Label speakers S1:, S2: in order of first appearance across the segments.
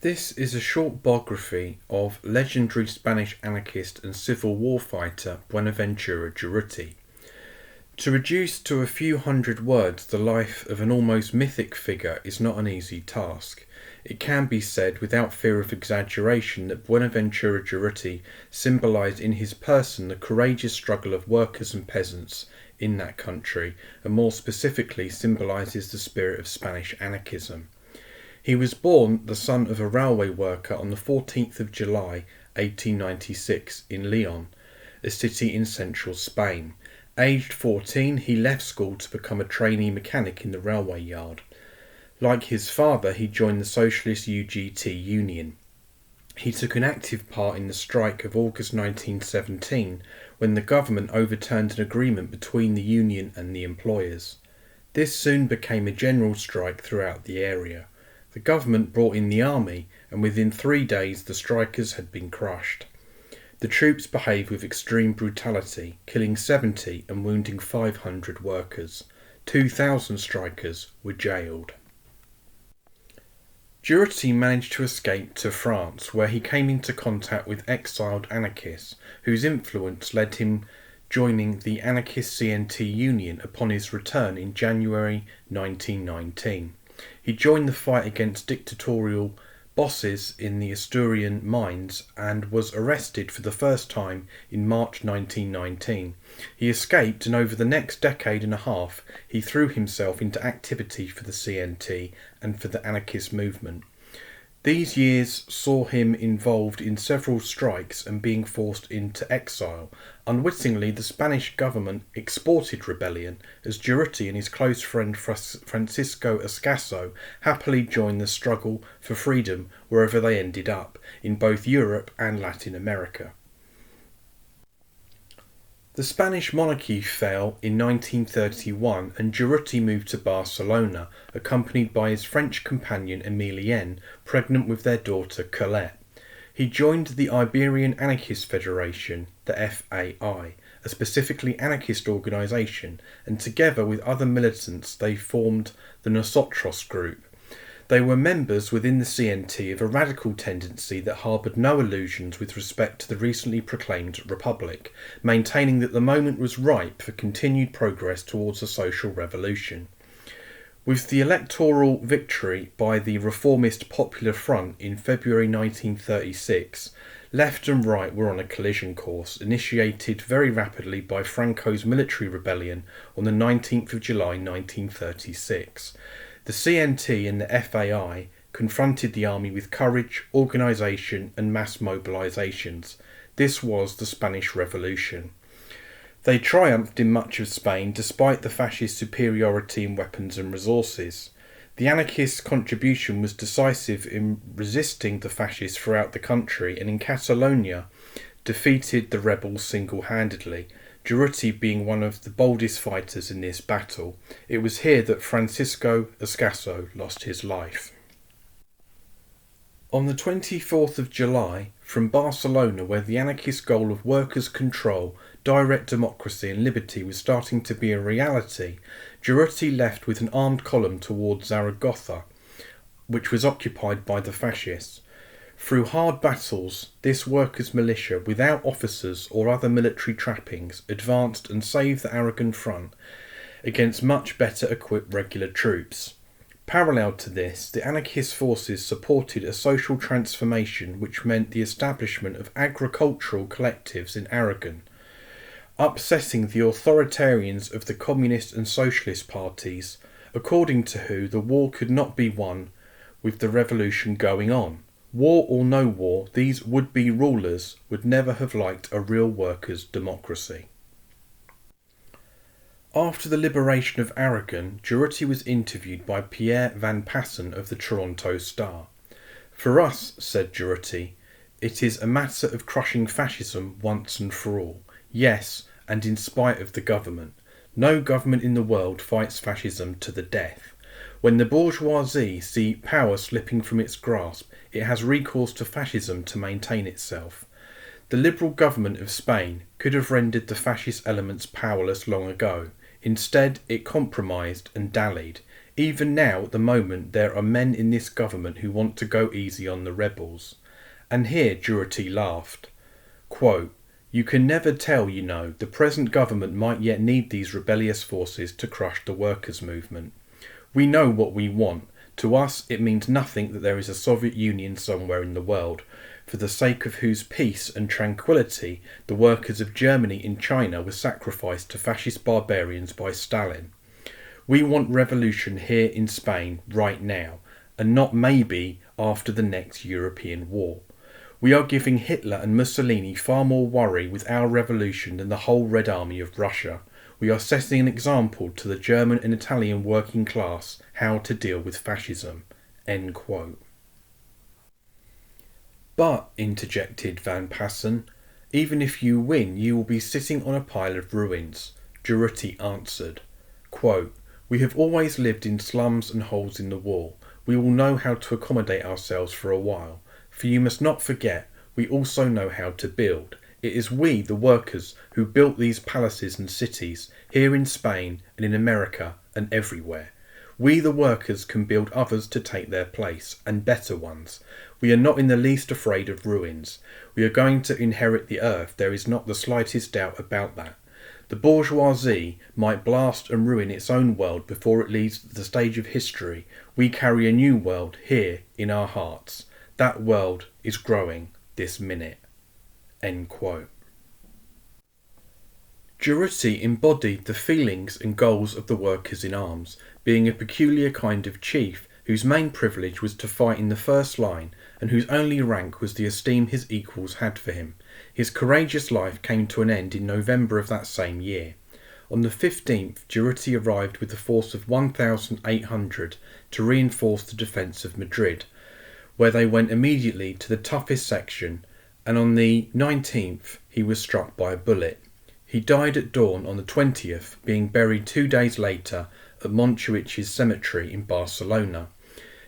S1: This is a short biography of legendary Spanish anarchist and civil war fighter Buenaventura Durruti. To reduce to a few hundred words the life of an almost mythic figure is not an easy task. It can be said without fear of exaggeration that Buenaventura Durruti symbolised in his person the courageous struggle of workers and peasants in that country, and more specifically symbolises the spirit of Spanish anarchism. He was born the son of a railway worker on the 14th of July 1896 in Leon, a city in central Spain. Aged 14, he left school to become a trainee mechanic in the railway yard. Like his father, he joined the Socialist UGT Union. He took an active part in the strike of August 1917, when the government overturned an agreement between the union and the employers. This soon became a general strike throughout the area. The government brought in the army, and within 3 days the strikers had been crushed. The troops behaved with extreme brutality, killing 70 and wounding 500 workers. 2,000 strikers were jailed. Durruti managed to escape to France, where he came into contact with exiled anarchists, whose influence led him joining the anarchist CNT Union upon his return in January 1919. He joined the fight against dictatorial bosses in the Asturian mines and was arrested for the first time in March 1919. He escaped, and over the next decade and a half he threw himself into activity for the CNT and for the anarchist movement. These years saw him involved in several strikes and being forced into exile. Unwittingly, the Spanish government exported rebellion, as Durruti and his close friend Francisco Escaso happily joined the struggle for freedom wherever they ended up, in both Europe and Latin America. The Spanish monarchy fell in 1931 and Durruti moved to Barcelona, accompanied by his French companion Emilienne, pregnant with their daughter Colette. He joined the Iberian Anarchist Federation, the FAI, a specifically anarchist organisation, and together with other militants they formed the Nosotros group. They were members within the CNT of a radical tendency that harboured no illusions with respect to the recently proclaimed republic, maintaining that the moment was ripe for continued progress towards a social revolution. With the electoral victory by the reformist Popular Front in February 1936, left and right were on a collision course, initiated very rapidly by Franco's military rebellion on the 19th of July 1936. The CNT and the FAI confronted the army with courage, organisation and mass mobilisations. This was the Spanish Revolution. They triumphed in much of Spain despite the fascist superiority in weapons and resources. The anarchists' contribution was decisive in resisting the fascists throughout the country, and in Catalonia defeated the rebels single-handedly, Durruti being one of the boldest fighters in this battle. It was here that Francisco Escaso lost his life. On the 24th of July, from Barcelona, where the anarchist goal of workers' control, direct democracy and liberty was starting to be a reality, Durruti left with an armed column towards Zaragoza, which was occupied by the fascists. Through hard battles, this workers' militia, without officers or other military trappings, advanced and saved the Aragon front against much better equipped regular troops. Parallel to this, the anarchist forces supported a social transformation which meant the establishment of agricultural collectives in Aragon, upsetting the authoritarians of the communist and socialist parties, according to who the war could not be won with the revolution going on. War or no war, these would-be rulers would never have liked a real workers' democracy. After the liberation of Aragon, Durruti was interviewed by Pierre Van Passen of the Toronto Star. "For us," said Durruti, "it is a matter of crushing fascism once and for all. Yes, and in spite of the government. No government in the world fights fascism to the death. When the bourgeoisie see power slipping from its grasp, it has recourse to fascism to maintain itself. The liberal government of Spain could have rendered the fascist elements powerless long ago. Instead, it compromised and dallied. Even now, at the moment, there are men in this government who want to go easy on the rebels. And here Durruti laughed. Quote, "You can never tell, you know. The present government might yet need these rebellious forces to crush the workers' movement. We know what we want. To us, it means nothing that there is a Soviet Union somewhere in the world, for the sake of whose peace and tranquility the workers of Germany in China were sacrificed to fascist barbarians by Stalin. We want revolution here in Spain right now, and not maybe after the next European war. We are giving Hitler and Mussolini far more worry with our revolution than the whole Red Army of Russia. We are setting an example to the German and Italian working class how to deal with fascism." End quote. "But," interjected Van Passen, "even if you win, you will be sitting on a pile of ruins." Durruti answered, quote, "We have always lived in slums and holes in the wall. We will know how to accommodate ourselves for a while. For you must not forget, we also know how to build. It is we, the workers, who built these palaces and cities, here in Spain and in America and everywhere. We, the workers, can build others to take their place, and better ones. We are not in the least afraid of ruins. We are going to inherit the earth, there is not the slightest doubt about that. The bourgeoisie might blast and ruin its own world before it leaves the stage of history. We carry a new world here in our hearts. That world is growing this minute." End quote. Durruti embodied the feelings and goals of the workers in arms, being a peculiar kind of chief whose main privilege was to fight in the first line and whose only rank was the esteem his equals had for him. His courageous life came to an end in November of that same year. On the 15th, Durruti arrived with a force of 1,800 to reinforce the defence of Madrid, where they went immediately to the toughest section, and on the 19th he was struck by a bullet. He died at dawn on the 20th, being buried 2 days later at Montjuïc's cemetery in Barcelona.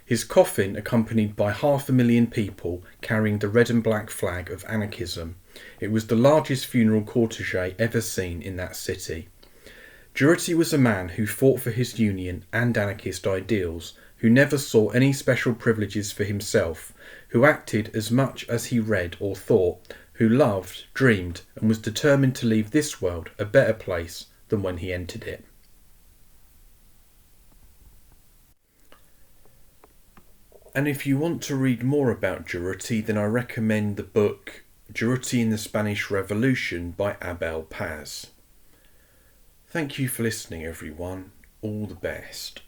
S1: His coffin accompanied by 500,000 people carrying the red and black flag of anarchism. It was the largest funeral cortege ever seen in that city. Durruti was a man who fought for his union and anarchist ideals, who never saw any special privileges for himself, who acted as much as he read or thought, who loved, dreamed, and was determined to leave this world a better place than when he entered it. And if you want to read more about Durruti, then I recommend the book Durruti in the Spanish Revolution by Abel Paz. Thank you for listening, everyone. All the best.